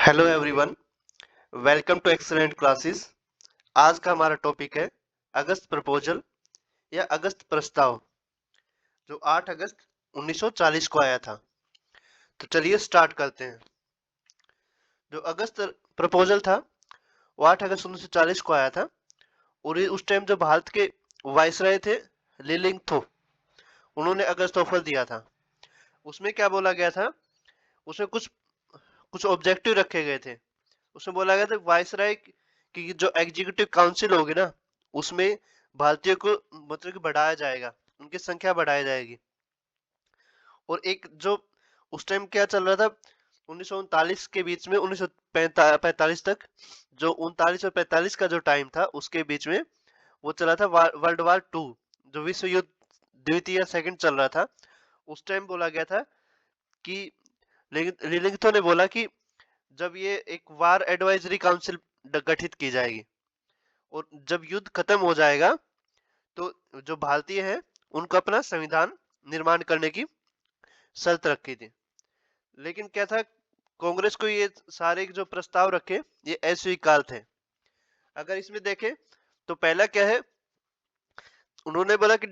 Hello everyone, welcome to excellent classes. आज का हमारा टॉपिक है अगस्त प्रपोजल या अगस्त प्रस्ताव, जो 8 अगस्त 1940 को आया था। तो चलिए स्टार्ट करते हैं। जो अगस्त प्रपोजल था वो 8 अगस्त 1940 को आया था और उस टाइम जो भारत के वायसराय थे लिलिंगथो, उन्होंने अगस्त ऑफर दिया था। उसमें क्या बोला गया था, उसमें कुछ कुछ ऑब्जेक्टिव रखे गए थे। उसमें बोला गया था वायसराय की जो एग्जीक्यूटिव काउंसिल होगी ना, उसमें भारतीयों को मतलब कि बढ़ाया जाएगा, उनकी संख्या बढ़ाई जाएगी। और एक जो उस टाइम क्या चल रहा था, 1939 के बीच में 1945 तक, जो 39 और 45 का जो टाइम था उसके बीच में वो चला था वर्ल्ड वार टू, जो विश्व युद्ध द्वितीय सेकंड चल रहा था। उस टाइम बोला गया था कि लिलिंगथो ने बोला कि जब ये एक वार एडवाइजरी काउंसिल गठित की जाएगी और जब युद्ध खत्म हो जाएगा तो जो भारतीय हैं उनको अपना संविधान निर्माण करने की शर्त रखी थी। लेकिन क्या था, कांग्रेस को ये सारे जो प्रस्ताव रखे ये अस्वीकार थे। अगर इसमें देखें तो पहला क्या है, उन्होंने बोला कि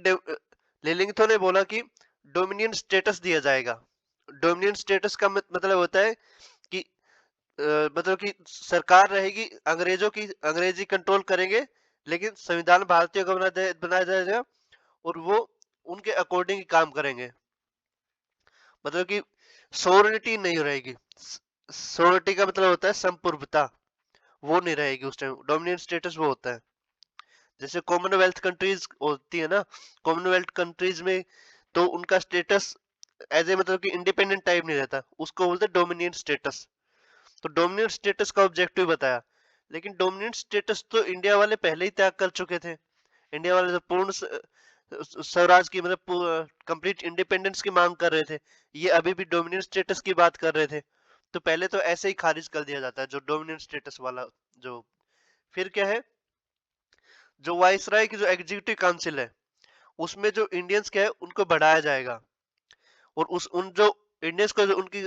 लिलिंगथो ने बोला कि डोमिनियन स्टेटस दिया जाएगा। डोमिनियन स्टेटस का मतलब होता है कि मतलब कि सरकार रहेगी, अंग्रेजों की अंग्रेजी कंट्रोल करेंगे, लेकिन संविधान भारतीयों का बनाया जाएगा और वो उनके अकॉर्डिंग ही काम करेंगे। मतलब कि सोवरेनिटी नहीं रहेगी। सोवरेनिटी का मतलब होता है संप्रभुता, वो नहीं रहेगी उस टाइम। डोमिनियन स्टेटस वो होता है जैसे कॉमनवेल्थ कंट्रीज होती है ना, कॉमनवेल्थ कंट्रीज में तो उनका स्टेटस एज ए मतलब कि इंडिपेंडेंट टाइप नहीं रहता, उसको बोलते हैं डोमिनियन स्टेटस। तो डोमिनेंट स्टेटस का ऑब्जेक्टिव बताया, लेकिन डोमिनेंट स्टेटस तो इंडिया वाले पहले ही त्याग कर चुके थे। इंडिया वाले तो पूर्ण स्वराज की मतलब कंप्लीट इंडिपेंडेंस की मांग कर रहे थे। ये अभी भी डोमिनेंट स्टेटस की बात कर रहे थे। तो पहले तो ऐसे ही खारिज कर दिया जाता है जो डोमिनेंट स्टेटस वाला जो। फिर क्या है, जो वाइसराय की जो एग्जीक्यूटिव काउंसिल है उसमें जो इंडियंस क्या है उनको बढ़ाया जाएगा और उस उन जो इंडियंस को जो उनकी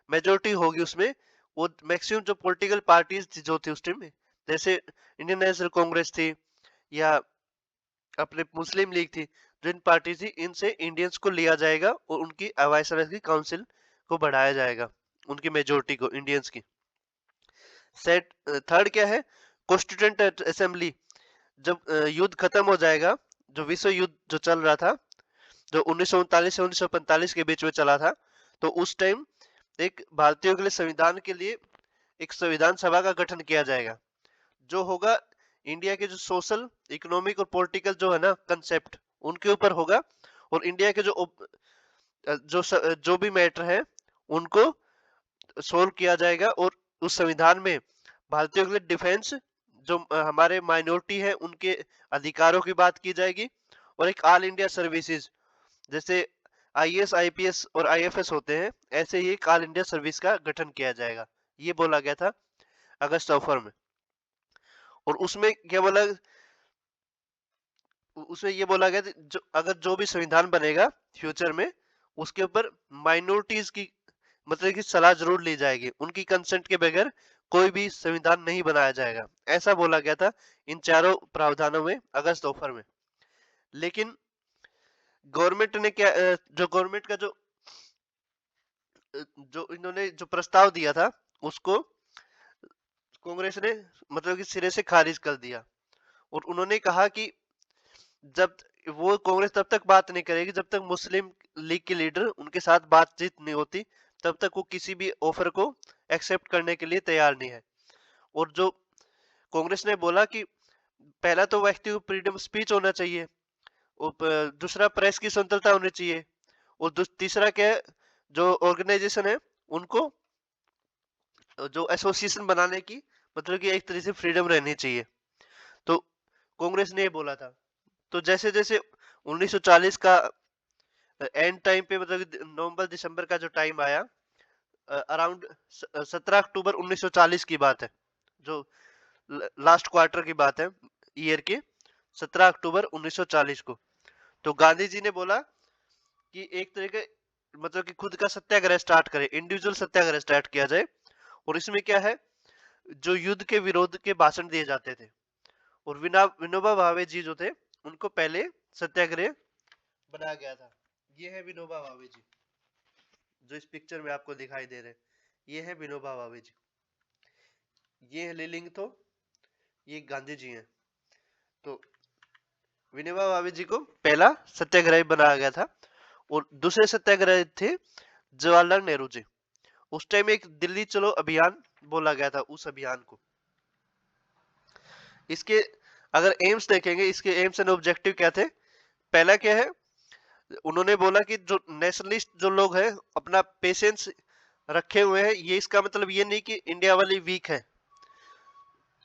मेजोरिटी होगी उसमें, वो मैक्सिमम जो पॉलिटिकल पार्टीज जो थी उस टाइम में, जैसे इंडियन नेशनल कांग्रेस थी या अपने मुस्लिम लीग थी, जो इन पार्टी थी, इनसे इंडियंस को लिया जाएगा और उनकी वाइसराय की काउंसिल को बढ़ाया जाएगा, उनकी मेजोरिटी को इंडियंस की। सेट थर्ड क्या है, कॉन्स्टिट्यूएंट असेंबली। जब युद्ध खत्म हो जाएगा, जो विश्व युद्ध जो चल रहा था, जो 1939 से 1945 के बीच में चला था, तो उस टाइम एक भारतीयों के लिए संविधान के लिए एक संविधान सभा का गठन किया जाएगा, जो होगा इंडिया के जो सोशल इकोनॉमिक और पॉलिटिकल जो है ना कंसेप्ट, उनके ऊपर होगा। और इंडिया के जो भी मैटर है उनको सोल्व किया जाएगा। और उस संविधान में भारतीयों के लिए डिफेंस, जो हमारे माइनॉरिटी है उनके अधिकारों की बात की जाएगी। और एक ऑल इंडिया सर्विसेज, जैसे आईएएस आईपीएस और आईएफएस होते हैं, ऐसे ही एक ऑल इंडिया सर्विस का गठन किया जाएगा। ये बोला गया था अगस्त ऑफर में। और उसमें क्या बोला, उसमें ये बोला गया जो अगर जो भी संविधान बनेगा फ्यूचर में, उसके ऊपर माइनॉरिटीज की मतलब की सलाह जरूर ली जाएगी, उनकी कंसेंट के बगैर कोई भी संविधान नहीं बनाया जाएगा, ऐसा बोला गया था इन चारों प्रावधानों में अगस्त ऑफर में। लेकिन गवर्नमेंट ने क्या जो गवर्नमेंट का जो इन्होंने जो प्रस्ताव दिया था उसको कांग्रेस ने मतलब कि सिरे से खारिज कर दिया। और उन्होंने कहा कि जब वो कांग्रेस तब तक बात नहीं करेगी जब तक मुस्लिम लीग के लीडर उनके साथ बातचीत नहीं होती, तब तक वो किसी भी ऑफर को एक्सेप्ट करने के लिए तैयार नहीं है। और जो कांग्रेस ने बोला कि पहला तो व्यक्ति को फ्रीडम स्पीच होना चाहिए, और दूसरा प्रेस की स्वतंत्रता होनी चाहिए, और तीसरा क्या है, जो ऑर्गेनाइजेशन है उनको जो एसोसिएशन बनाने की मतलब कि एक तरह से फ्रीडम रहनी चाहिए। तो कांग्रेस ने ये बोला था। तो जैसे जैसे 1940 का एंड टाइम पे मतलब कि नवंबर दिसंबर का जो टाइम आया, अराउंड 17 अक्टूबर 1940 की बात है, जो लास्ट क्वार्टर की बात है ईयर की, 17 अक्टूबर 1940 को। तो गांधी जी ने बोला कि एक तरह के मतलब कि खुद का सत्याग्रह स्टार्ट करे, इंडिविजुअल सत्याग्रह स्टार्ट किया जाए। और इसमें क्या है, जो युद्ध के विरोध के भाषण दिए जाते थे। और विनोबा भावे जी जो थे उनको पहले सत्याग्रह बनाया गया था। ये है विनोबा भावे जी, जो इस पिक्चर में आपको दिखाई दे रहे हैं, ये है विनोबा भावे जी। ये है लिलिंगथो, ये गांधी जी हैं। तो विनोबा भावे जी को पहला सत्याग्रही बनाया गया था। और दूसरे सत्याग्रही थे जवाहरलाल नेहरू जी। उस टाइम एक दिल्ली चलो अभियान बोला गया था, उस अभियान को। इसके अगर एम्स देखेंगे, इसके एम्स एंड ऑब्जेक्टिव क्या थे। पहला क्या है, उन्होंने बोला कि जो नेशनलिस्ट जो लोग हैं अपना पेशेंस रखे हुए हैं, ये इसका मतलब ये नहीं कि इंडिया वाले वीक है,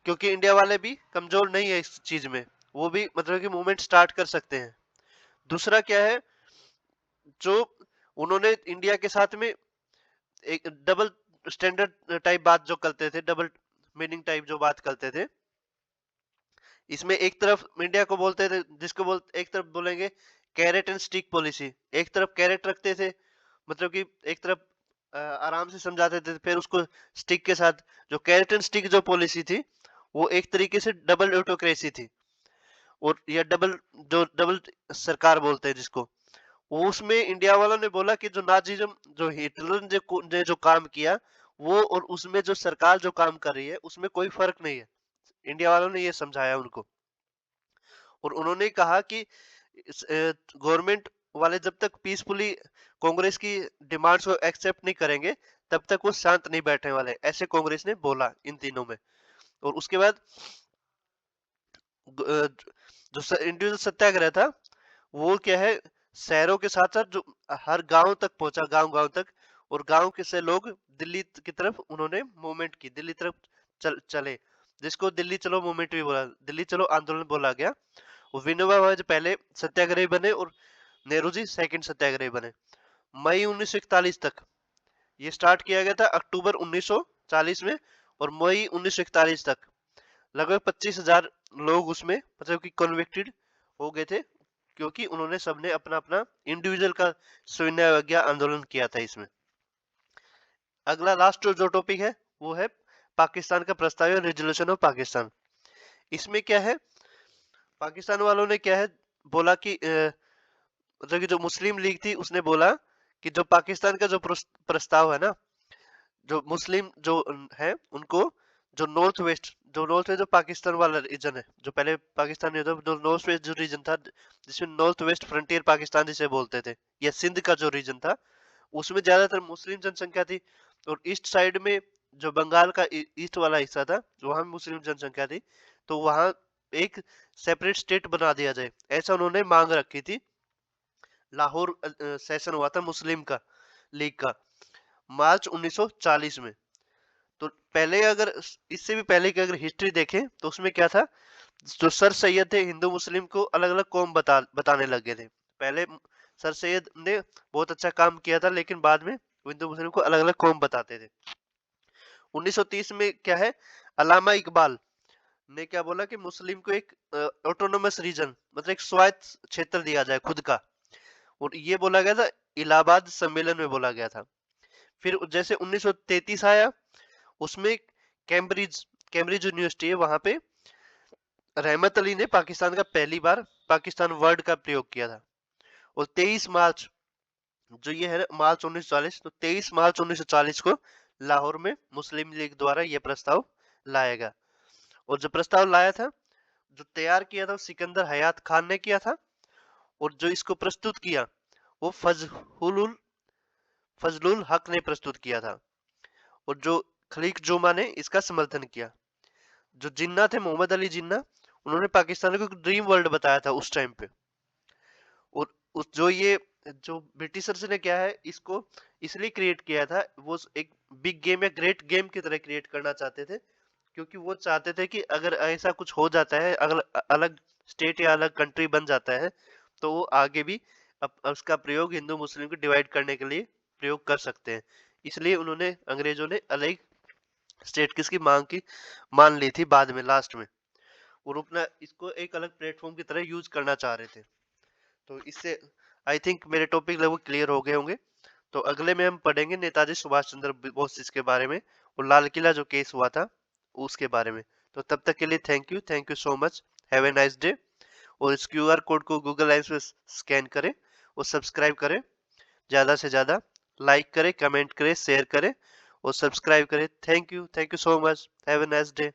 क्योंकि इंडिया वाले भी कमजोर नहीं है इस चीज में, वो भी मतलब कि मूवमेंट स्टार्ट कर सकते हैं। दूसरा क्या है, जो उन्होंने इंडिया के साथ में एक डबल स्टैंडर्ड टाइप बात जो करते थे, डबल मीनिंग टाइप जो बात करते थे। इसमें एक तरफ इंडिया को बोलते थे, जिसको एक तरफ बोलेंगे कैरेट एंड स्टिक पॉलिसी, एक तरफ कैरेट रखते थे, मतलब कि एक तरफ आराम से समझाते थे, फिर उसको स्टिक के साथ। जो कैरेट एंड स्टिक जो पॉलिसी थी, वो एक तरीके से डबल ऑटोक्रेसी थी। और या डबल सरकार बोलते हैं जिसको, वो उसमें इंडिया वालों ने बोला कि जो नाजीज्म, जो हिटलर ने जो काम किया, वो और उसमें जो सरकार जो काम कर रही है उसमें कोई फर्क नहीं है। इंडिया वालों ने ये समझाया उनको। और उन्होंने कहा कि गवर्नमेंट वाले जब तक पीसफुली कांग्रेस की डिमांड्स को एक्सेप्ट नहीं करेंगे, तब तक वो शांत नहीं बैठने वाले, ऐसे कांग्रेस ने बोला इन तीनों में। और उसके बाद जो इंडिविजुअल सत्याग्रह था, वो क्या है, शहरों के साथ साथ जो हर गांव तक पहुंचा, गांव गांव तक। और गांव के से लोग दिल्ली की तरफ उन्होंने मूवमेंट की, दिल्ली तरफ चले, जिसको दिल्ली चलो मूवमेंट भी बोला, दिल्ली चलो आंदोलन बोला गया। और विनोबा भावे पहले सत्याग्रही बने और नेहरू जी सेकंड सत्याग्रही बने। मई 1941 तक ये स्टार्ट किया गया था, अक्टूबर 1940 में। और मई 1941 तक लगभग 25,000 लोग उसमें मतलब कि कन्विक्टेड हो गए थे, क्योंकि उन्होंने सबने अपना अपना इंडिविजुअल का सविनय आंदोलन किया था इसमें। अगला लास्ट जो टॉपिक है वो है पाकिस्तान का प्रस्ताव, रेजोल्यूशन ऑफ पाकिस्तान। इसमें क्या है, पाकिस्तान वालों ने क्या है बोला कि मतलब कि जो मुस्लिम लीग थी उसने बोला कि जो पाकिस्तान का जो प्रस्ताव है ना, जो मुस्लिम जो है उनको, जो नॉर्थ वेस्ट जो पाकिस्तान वाला रीजन है, जो पहले पाकिस्तान नहीं था, जो नॉर्थ वेस्ट जो रीजन था, जिसमें नॉर्थ वेस्ट फ्रंटियर पाकिस्तान जिसे बोलते थे, या सिंध का जो रीजन था, उसमें ज्यादातर मुस्लिम जनसंख्या थी। और ईस्ट साइड में जो बंगाल का ईस्ट वाला हिस्सा था, वहां मुस्लिम जनसंख्या थी। तो वहां एक सेपरेट स्टेट बना दिया जाए, ऐसा उन्होंने मांग रखी थी। लाहौर सेशन हुआ था मुस्लिम का लीग का मार्च 1940 में। तो पहले अगर इससे भी पहले की अगर हिस्ट्री देखें तो उसमें क्या था, जो सर सैयद थे हिंदू मुस्लिम को अलग अलग कौम बताने लगे थे। पहले सर सैयद ने बहुत अच्छा काम किया था, लेकिन बाद में हिंदू मुस्लिम को अलग अलग कौम बताते थे। 1930 में क्या है, अलामा इकबाल ने क्या बोला कि मुस्लिम को एक ऑटोनोमस रीजन, मतलब एक स्वायत्त क्षेत्र दिया जाए खुद का। और ये बोला गया था, इलाहाबाद सम्मेलन में बोला गया था। फिर जैसे 1933 आया, उसमें कैम्ब्रिज कैम्ब्रिज यूनिवर्सिटी है, वहां पे रहमत अली ने पाकिस्तान का पहली बार पाकिस्तान वर्ड का प्रयोग किया था। और 23 मार्च जो ये है ना, मार्च 1940, तो 23 मार्च 1940 को लाहौर में मुस्लिम लीग द्वारा यह प्रस्ताव लाया गया। और जो प्रस्ताव लाया था, जो तैयार किया था, सिकंदर हयात खान ने किया था। और जो इसको प्रस्तुत किया वो फजलुल हक ने प्रस्तुत किया था। और जो खलीक जुमा ने इसका समर्थन किया। जो जिन्ना थे, मोहम्मद अली जिन्ना, उन्होंने पाकिस्तान को ड्रीम वर्ल्ड बताया था उस टाइम पे। और उस जो ब्रिटिशर्स ने क्या है, इसको इसलिए क्रिएट किया था, वो एक बिग गेम या ग्रेट गेम की तरह क्रिएट करना चाहते थे। क्योंकि वो चाहते थे कि अगर ऐसा कुछ हो जाता है, अगर अलग स्टेट या अलग कंट्री बन जाता है, तो वो आगे भी उसका प्रयोग हिंदू मुस्लिम को डिवाइड करने के लिए प्रयोग कर सकते हैं। इसलिए उन्होंने, अंग्रेजों ने अलग स्टेट किसकी मांग की मान ली थी बाद में, लास्ट में। और अपना इसको एक अलग प्लेटफॉर्म की तरह यूज करना चाह रहे थे। तो इससे आई थिंक मेरे टॉपिक लगभग क्लियर हो गए होंगे। तो अगले में हम पढ़ेंगे नेताजी सुभाष चंद्र बोस इसके बारे में और लाल किला जो केस हुआ था उसके बारे में। तो तब तक के लिए thank you so much. Have a nice day. और इस क्यूआर कोड को गूगल लेंस में स्कैन करें और सब्सक्राइब करें, ज्यादा से ज्यादा लाइक करें, कमेंट करें, शेयर करें और सब्सक्राइब करें। Thank you so much. Have a nice day.